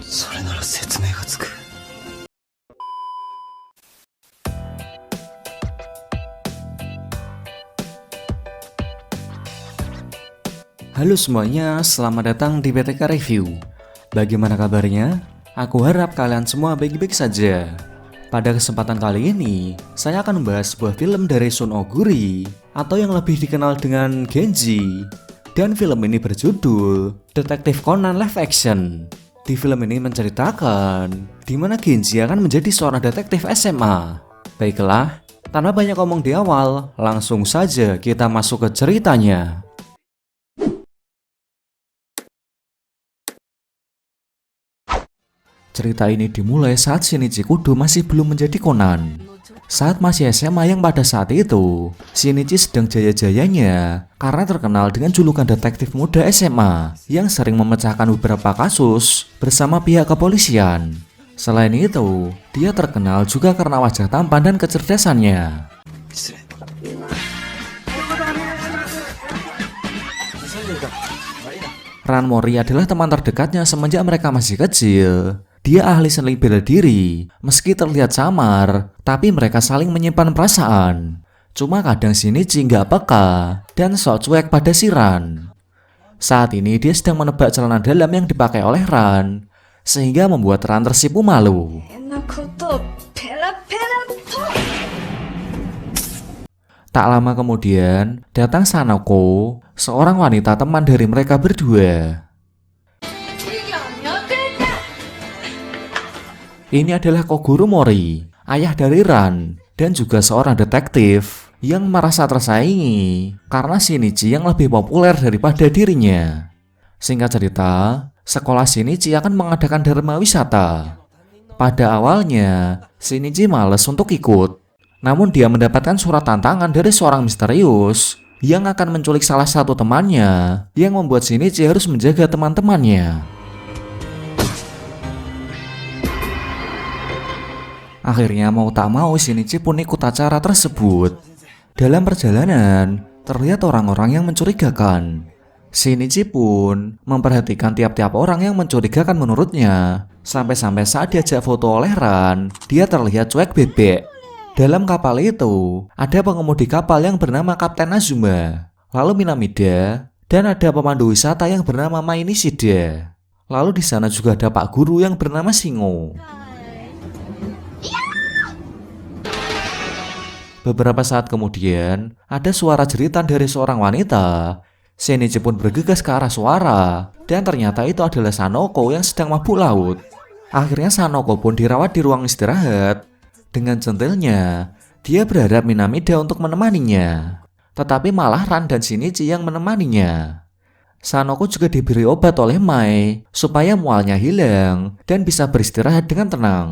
それなら説明がつく。Halo semuanya, selamat datang di BTK Review. Bagaimana kabarnya? Aku harap kalian semua baik-baik saja. Pada kesempatan kali ini, saya akan membahas sebuah film dari Shun Oguri atau yang lebih dikenal dengan Genji. Dan film ini berjudul Detektif Conan Live Action. Di film ini menceritakan di mana Genji akan menjadi seorang detektif SMA. Baiklah, tanpa banyak ngomong di awal, langsung saja kita masuk ke ceritanya. Cerita ini dimulai saat Shinichi Kudo masih belum menjadi Conan. Saat masih SMA yang pada saat itu, Shinichi sedang jaya-jayanya karena terkenal dengan julukan detektif muda SMA yang sering memecahkan beberapa kasus bersama pihak kepolisian. Selain itu, dia terkenal juga karena wajah tampan dan kecerdasannya. Ran Mori adalah teman terdekatnya semenjak mereka masih kecil. Dia ahli seni bela diri, meski terlihat samar, tapi mereka saling menyimpan perasaan. Cuma kadang Shinichi nggak peka dan sok cuek pada si Ran. Saat ini dia sedang menebak celana dalam yang dipakai oleh Ran, sehingga membuat Ran tersipu malu. Tak lama kemudian, datang Sanoko, seorang wanita teman dari mereka berdua. Ini adalah Kogoro Mori, ayah dari Ran, dan juga seorang detektif yang merasa tersaingi karena Shinichi yang lebih populer daripada dirinya. Singkat cerita, sekolah Shinichi akan mengadakan dharma wisata. Pada awalnya, Shinichi malas untuk ikut, namun dia mendapatkan surat tantangan dari seorang misterius yang akan menculik salah satu temannya, yang membuat Shinichi harus menjaga teman-temannya. Akhirnya mau tak mau Shinichi pun ikut acara tersebut. Dalam perjalanan, terlihat orang-orang yang mencurigakan. Shinichi pun memperhatikan tiap-tiap orang yang mencurigakan menurutnya. Sampai-sampai saat diajak foto oleh Ran, dia terlihat cuek bebek. Dalam kapal itu, ada pengemudi kapal yang bernama Kapten Azuma, lalu Minamida, dan ada pemandu wisata yang bernama Mai Nishida. Lalu di sana juga ada Pak Guru yang bernama Shingo. Beberapa saat kemudian, ada suara jeritan dari seorang wanita. Shinichi pun bergegas ke arah suara, dan ternyata itu adalah Sanoko yang sedang mabuk laut. Akhirnya Sanoko pun dirawat di ruang istirahat. Dengan centilnya, dia berharap Minamida untuk menemaninya. Tetapi malah Ran dan Shinichi yang menemaninya. Sanoko juga diberi obat oleh Mai, supaya mualnya hilang, dan bisa beristirahat dengan tenang.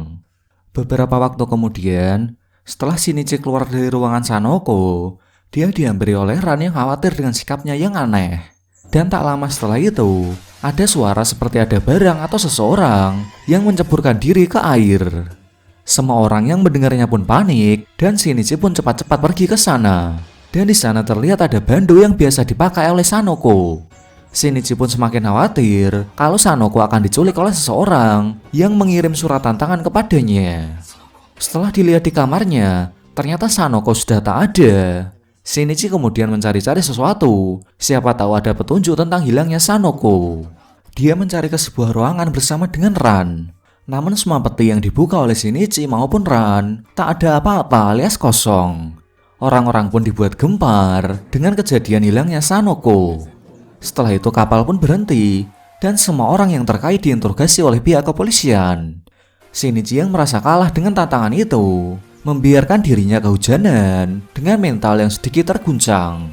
Beberapa waktu kemudian, setelah Shinichi keluar dari ruangan Sanoko, dia dihampiri oleh Ran yang khawatir dengan sikapnya yang aneh. Dan tak lama setelah itu, ada suara seperti ada barang atau seseorang yang menceburkan diri ke air. Semua orang yang mendengarnya pun panik, dan Shinichi pun cepat-cepat pergi ke sana. Dan di sana terlihat ada bando yang biasa dipakai oleh Sanoko. Shinichi pun semakin khawatir kalau Sanoko akan diculik oleh seseorang yang mengirim surat tantangan kepadanya. Setelah dilihat di kamarnya, ternyata Sanoko sudah tak ada. Shinichi kemudian mencari-cari sesuatu, siapa tahu ada petunjuk tentang hilangnya Sanoko. Dia mencari ke sebuah ruangan bersama dengan Ran. Namun semua peti yang dibuka oleh Shinichi maupun Ran, tak ada apa-apa alias kosong. Orang-orang pun dibuat gempar dengan kejadian hilangnya Sanoko. Setelah itu kapal pun berhenti, dan semua orang yang terkait diinterogasi oleh pihak kepolisian. Shinichi yang merasa kalah dengan tantangan itu, membiarkan dirinya kehujanan dengan mental yang sedikit terguncang.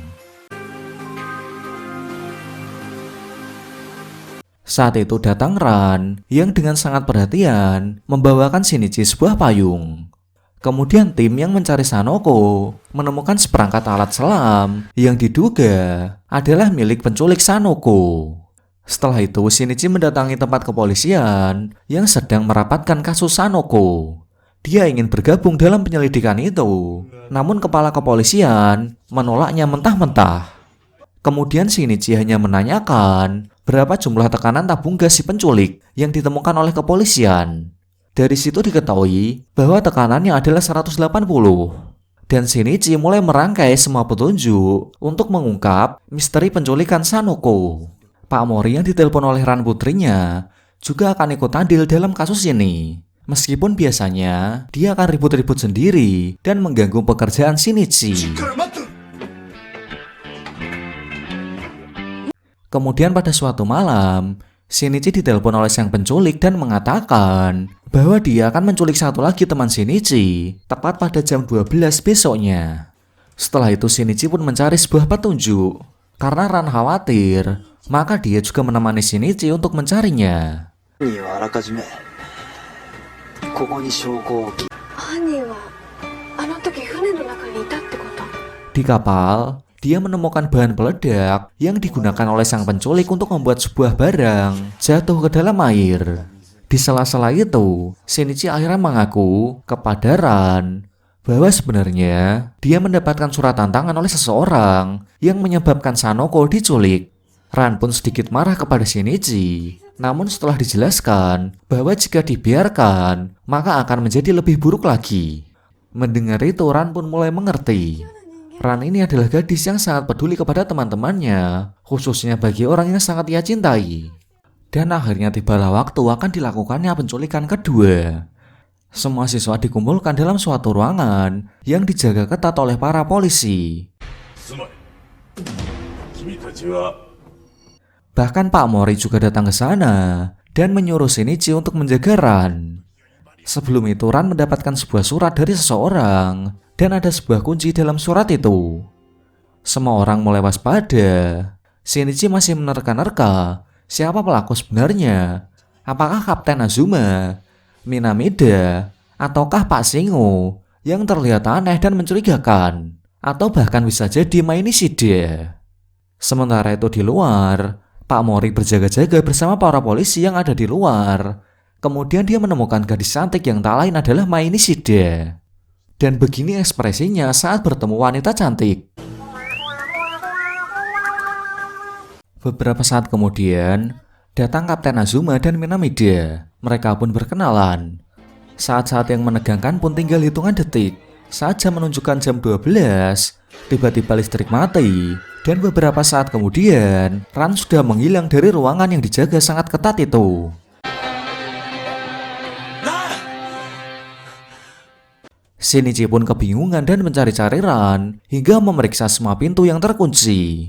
Saat itu datang Ran yang dengan sangat perhatian membawakan Shinichi sebuah payung. Kemudian tim yang mencari Sanoko menemukan seperangkat alat selam yang diduga adalah milik penculik Sanoko. Setelah itu Shinichi mendatangi tempat kepolisian yang sedang merapatkan kasus Sanoko. Dia ingin bergabung dalam penyelidikan itu, namun kepala kepolisian menolaknya mentah-mentah. Kemudian Shinichi hanya menanyakan berapa jumlah tekanan tabung gas si penculik yang ditemukan oleh kepolisian. Dari situ diketahui bahwa tekanannya adalah 180. Dan Shinichi mulai merangkai semua petunjuk untuk mengungkap misteri penculikan Sanoko. Pak Mori yang ditelepon oleh Ran putrinya juga akan ikut andil dalam kasus ini. Meskipun biasanya dia akan ribut-ribut sendiri dan mengganggu pekerjaan Shinichi. Kemudian pada suatu malam, Shinichi ditelepon oleh sang penculik dan mengatakan bahwa dia akan menculik satu lagi teman Shinichi tepat pada jam 12 besoknya. Setelah itu Shinichi pun mencari sebuah petunjuk. Karena Ran khawatir, maka dia juga menemani Shinichi untuk mencarinya. Di kapal, dia menemukan bahan peledak yang digunakan oleh sang penculik untuk membuat sebuah barang jatuh ke dalam air. Di sela-sela itu, Shinichi akhirnya mengaku kepada Ran bahwa sebenarnya dia mendapatkan surat tantangan oleh seseorang yang menyebabkan Sanoko diculik. Ran pun sedikit marah kepada Shinichi, namun setelah dijelaskan bahwa jika dibiarkan, maka akan menjadi lebih buruk lagi. Mendengar itu, Ran pun mulai mengerti. Ran ini adalah gadis yang sangat peduli kepada teman-temannya, khususnya bagi orang yang sangat ia cintai. Dan akhirnya tibalah waktu akan dilakukannya penculikan kedua. Semua siswa dikumpulkan dalam suatu ruangan yang dijaga ketat oleh para polisi. Bahkan Pak Mori juga datang ke sana dan menyuruh Shinichi untuk menjaga Ran. Sebelum itu Ran mendapatkan sebuah surat dari seseorang dan ada sebuah kunci dalam surat itu. Semua orang mulai waspada. Shinichi masih menerka-nerka siapa pelaku sebenarnya. Apakah Kapten Azuma, Minamida, ataukah Pak Shingo yang terlihat aneh dan mencurigakan, atau bahkan bisa jadi Mai Nishida. Sementara itu di luar, Pak Mori berjaga-jaga bersama para polisi yang ada di luar. Kemudian dia menemukan gadis cantik yang tak lain adalah Mai Nishida. Dan begini ekspresinya saat bertemu wanita cantik. Beberapa saat kemudian, datang Kapten Azuma dan Minamida. Mereka pun berkenalan. Saat-saat yang menegangkan pun tinggal hitungan detik. Saat jam menunjukkan jam 12, tiba-tiba listrik mati. Dan beberapa saat kemudian, Ran sudah menghilang dari ruangan yang dijaga sangat ketat itu. Shinichi pun kebingungan dan mencari-cari Ran hingga memeriksa semua pintu yang terkunci.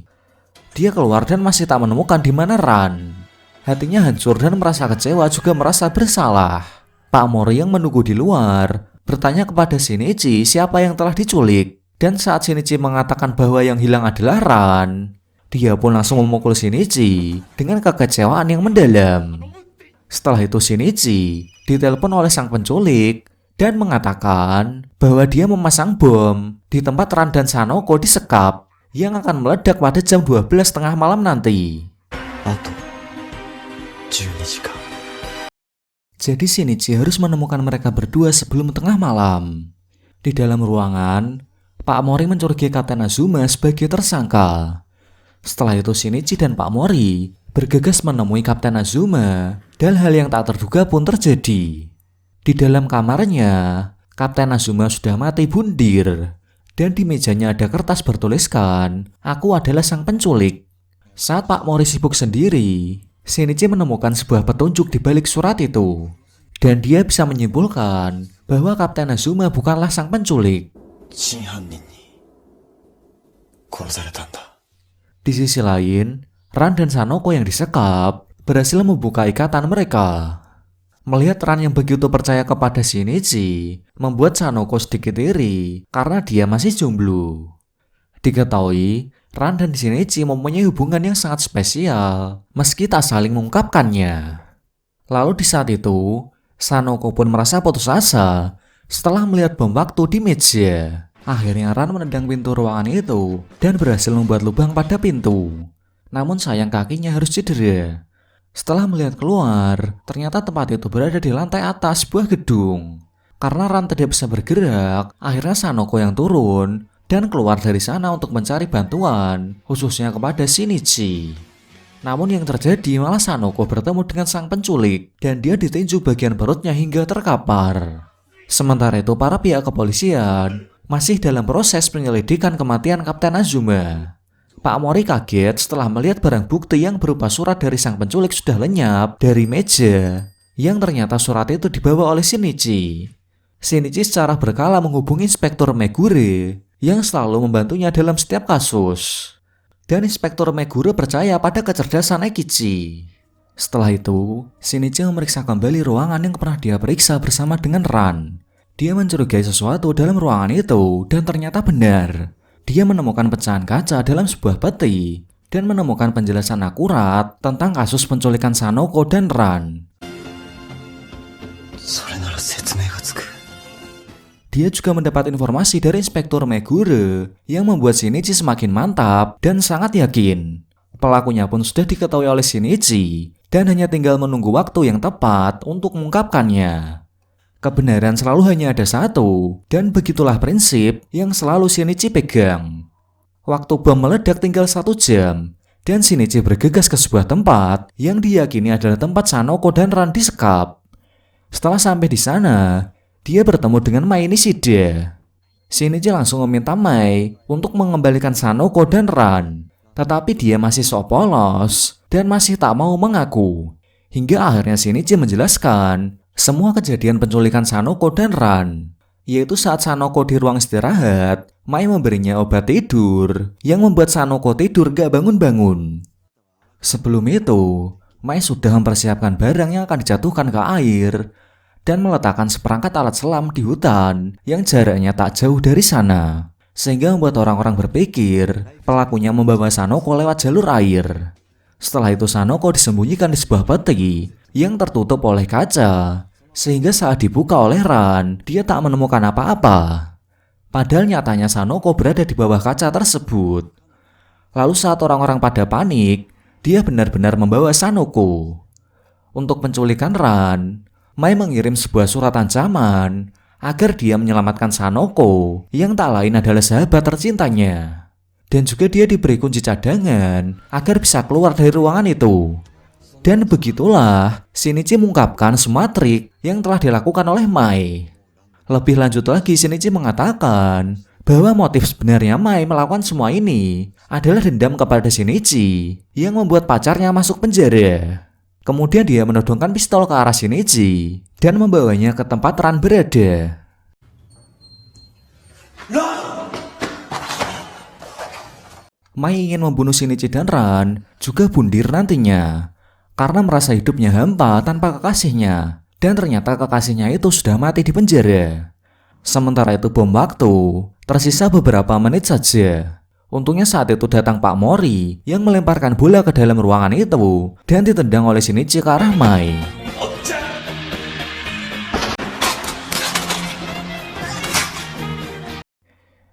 Dia keluar dan masih tak menemukan di mana Ran. Hatinya hancur dan merasa kecewa juga merasa bersalah. Pak Mori yang menunggu di luar bertanya kepada Shinichi siapa yang telah diculik. Dan saat Shinichi mengatakan bahwa yang hilang adalah Ran, dia pun langsung memukul Shinichi dengan kekecewaan yang mendalam. Setelah itu Shinichi ditelepon oleh sang penculik dan mengatakan bahwa dia memasang bom di tempat Ran dan Sanoko disekap yang akan meledak pada jam 12 tengah malam nanti. Jadi Shinichi harus menemukan mereka berdua sebelum tengah malam. Di dalam ruangan, Pak Mori mencurigai Kapten Azuma sebagai tersangka. Setelah itu Shinichi dan Pak Mori bergegas menemui Kapten Azuma dan hal yang tak terduga pun terjadi. Di dalam kamarnya, Kapten Azuma sudah mati bundir. Dan di mejanya ada kertas bertuliskan, "Aku adalah sang penculik." Saat Pak Mori sibuk sendiri, Shinichi menemukan sebuah petunjuk di balik surat itu. Dan dia bisa menyimpulkan bahwa Kapten Azuma bukanlah sang penculik. Di sisi lain, Ran dan Sanoko yang disekap berhasil membuka ikatan mereka. Melihat Ran yang begitu percaya kepada Shinichi membuat Sanoko sedikit iri karena dia masih jomblo. Diketahui, Ran dan Shinichi mempunyai hubungan yang sangat spesial meski tak saling mengungkapkannya. Lalu di saat itu, Sanoko pun merasa putus asa setelah melihat bom waktu di meja. Akhirnya Ran menendang pintu ruangan itu dan berhasil membuat lubang pada pintu. Namun sayang kakinya harus cedera. Setelah melihat keluar, ternyata tempat itu berada di lantai atas sebuah gedung. Karena Ran tidak bisa bergerak, akhirnya Sanoko yang turun dan keluar dari sana untuk mencari bantuan, khususnya kepada Shinichi. Namun yang terjadi malah Sanoko bertemu dengan sang penculik dan dia ditinju bagian perutnya hingga terkapar. Sementara itu para pihak kepolisian masih dalam proses penyelidikan kematian Kapten Azuma. Pak Mori kaget setelah melihat barang bukti yang berupa surat dari sang penculik sudah lenyap dari meja, yang ternyata surat itu dibawa oleh Shinichi. Shinichi secara berkala menghubungi Inspektur Megure yang selalu membantunya dalam setiap kasus. Dan Inspektur Megure percaya pada kecerdasan Eikichi. Setelah itu, Shinichi memeriksa kembali ruangan yang pernah dia periksa bersama dengan Ran. Dia mencurigai sesuatu dalam ruangan itu dan ternyata benar. Dia menemukan pecahan kaca dalam sebuah peti dan menemukan penjelasan akurat tentang kasus penculikan Sanoko dan Ran. Dia juga mendapat informasi dari Inspektur Megure yang membuat Shinichi semakin mantap dan sangat yakin. Pelakunya pun sudah diketahui oleh Shinichi dan hanya tinggal menunggu waktu yang tepat untuk mengungkapkannya. Kebenaran selalu hanya ada satu, dan begitulah prinsip yang selalu Shinichi pegang. Waktu bom meledak tinggal 1 jam, dan Shinichi bergegas ke sebuah tempat yang diyakini adalah tempat Sanoko dan Ran disekap. Setelah sampai di sana, dia bertemu dengan Mai Nishida. Shinichi langsung meminta Mai untuk mengembalikan Sanoko dan Ran, tetapi dia masih sok polos dan masih tak mau mengaku. Hingga akhirnya Shinichi menjelaskan semua kejadian penculikan Sanoko dan Ran, yaitu saat Sanoko di ruang istirahat, Mai memberinya obat tidur yang membuat Sanoko tidur gak bangun-bangun. Sebelum itu, Mai sudah mempersiapkan barang yang akan dijatuhkan ke air dan meletakkan seperangkat alat selam di hutan yang jaraknya tak jauh dari sana, sehingga membuat orang-orang berpikir pelakunya membawa Sanoko lewat jalur air. Setelah itu Sanoko disembunyikan di sebuah peti yang tertutup oleh kaca, sehingga saat dibuka oleh Ran, dia tak menemukan apa-apa. Padahal nyatanya Sanoko berada di bawah kaca tersebut. Lalu saat orang-orang pada panik, dia benar-benar membawa Sanoko. Untuk penculikan Ran, Mai mengirim sebuah surat ancaman agar dia menyelamatkan Sanoko yang tak lain adalah sahabat tercintanya. Dan juga dia diberi kunci cadangan agar bisa keluar dari ruangan itu. Dan begitulah Shinichi mengungkapkan semua trik yang telah dilakukan oleh Mai. Lebih lanjut lagi Shinichi mengatakan bahwa motif sebenarnya Mai melakukan semua ini adalah dendam kepada Shinichi yang membuat pacarnya masuk penjara. Kemudian dia menodongkan pistol ke arah Shinichi dan membawanya ke tempat Ran berada. Mai ingin membunuh Shinichi dan Ran juga bundir nantinya karena merasa hidupnya hampa tanpa kekasihnya, dan ternyata kekasihnya itu sudah mati di penjara. Sementara itu bom waktu tersisa beberapa menit saja. Untungnya saat itu datang Pak Mori yang melemparkan bola ke dalam ruangan itu dan ditendang oleh Shinichi ke arah Mai.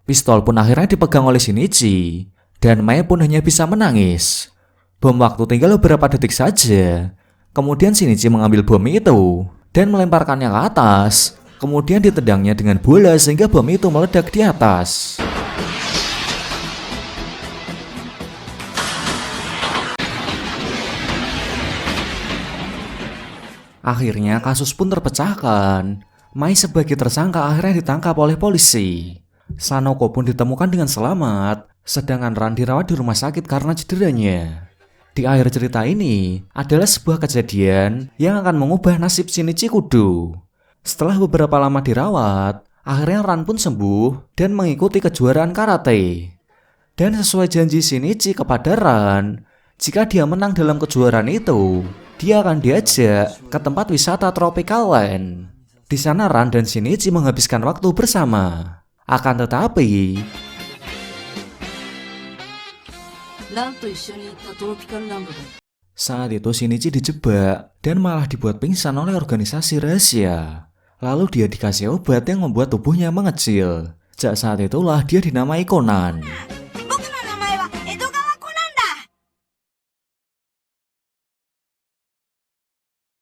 Pistol pun akhirnya dipegang oleh Shinichi dan Mai pun hanya bisa menangis. Bom waktu tinggal beberapa detik saja. Kemudian Shinichi mengambil bom itu dan melemparkannya ke atas. Kemudian ditendangnya dengan bola sehingga bom itu meledak di atas. Akhirnya kasus pun terpecahkan. Mai sebagai tersangka akhirnya ditangkap oleh polisi. Sanoko pun ditemukan dengan selamat, sedangkan Ran dirawat di rumah sakit karena cederanya. Di akhir cerita ini adalah sebuah kejadian yang akan mengubah nasib Shinichi Kudo. Setelah beberapa lama dirawat, akhirnya Ran pun sembuh dan mengikuti kejuaraan karate. Dan sesuai janji Shinichi kepada Ran, jika dia menang dalam kejuaraan itu, dia akan diajak ke tempat wisata Tropical Land. Di sana Ran dan Shinichi menghabiskan waktu bersama. Akan tetapi, saat itu Shinichi dijebak dan malah dibuat pingsan oleh organisasi rahasia. Lalu dia dikasih obat yang membuat tubuhnya mengecil. Sejak saat itulah dia dinamai Conan.